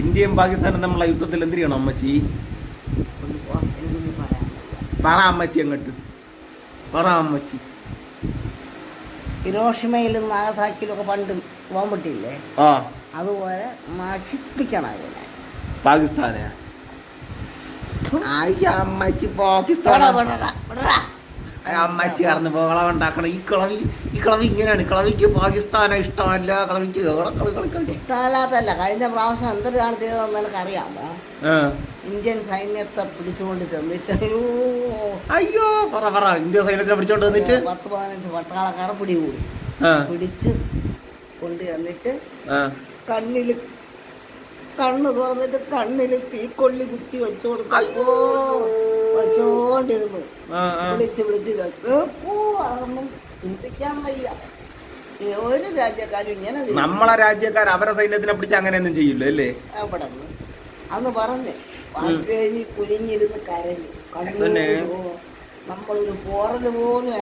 ഇന്ത്യയും പാകിസ്ഥാനും തമ്മിലുള്ള യുദ്ധത്തിൽ എന്ത് ചെയ്യണം അമ്മച്ചി? പറ അമ്മച്ചി അങ്ങോട്ട് പറ അമ്മച്ചി. ഹിരോഷിമയിലും നാഗസാക്കിയിലും ഒക്കെ പണ്ട് ബോംബിട്ടില്ലേ, ആ അതുപോലെ നശിപ്പിക്കണം അതിനെ. പാകിസ്ഥാനെ അമ്മച്ചി പാകിസ്ഥാൻ അമ്മച്ചി കടന്ന് ബഹളം ഉണ്ടാക്കണം. ഈ കളവി ഇങ്ങനെയാണ്. കളവിക്ക് പാകിസ്ഥാനെ ഇഷ്ടമല്ല. കളവിക്ക് ഇഷ്ടമല്ലാത്തല്ല. കഴിഞ്ഞ പ്രാവശ്യം എന്തൊരാണ് ചെയ്തതെന്ന് എനിക്കറിയാമോ? ഇന്ത്യൻ സൈന്യത്തെ പിടിച്ചുകൊണ്ട് ചെന്നിട്ട് അയ്യോ പറ ഇന്ത്യ സൈന്യത്തിനെ പിടിച്ചോണ്ട് വന്നിട്ട് 10-15 പട്ടാളക്കാരെ പിടികൂടി. പിടിച്ച് കൊണ്ട് ചെന്നിട്ട് കണ്ണ് തുറന്നിട്ട് കണ്ണില് തീക്കൊള്ളി കുത്തി വെച്ചു കൊടുത്തപ്പോ വെച്ചോണ്ടിരുന്നു. വിളിച്ച് അതൊന്നും ചിന്തിക്കാൻ വയ്യ. ഒരു രാജ്യക്കാരും ഇങ്ങനെ നമ്മളെ രാജ്യക്കാർ അവരെ സൈന്യത്തിനെ പിടിച്ച് അങ്ങനെയൊന്നും ചെയ്യില്ല അല്ലേ? അവിടെ അന്ന് പറഞ്ഞ് വാജ്പേയി കുലിഞ്ഞിരുന്ന് കരഞ്ഞു. നമ്മളൊരു പോറല് പോലും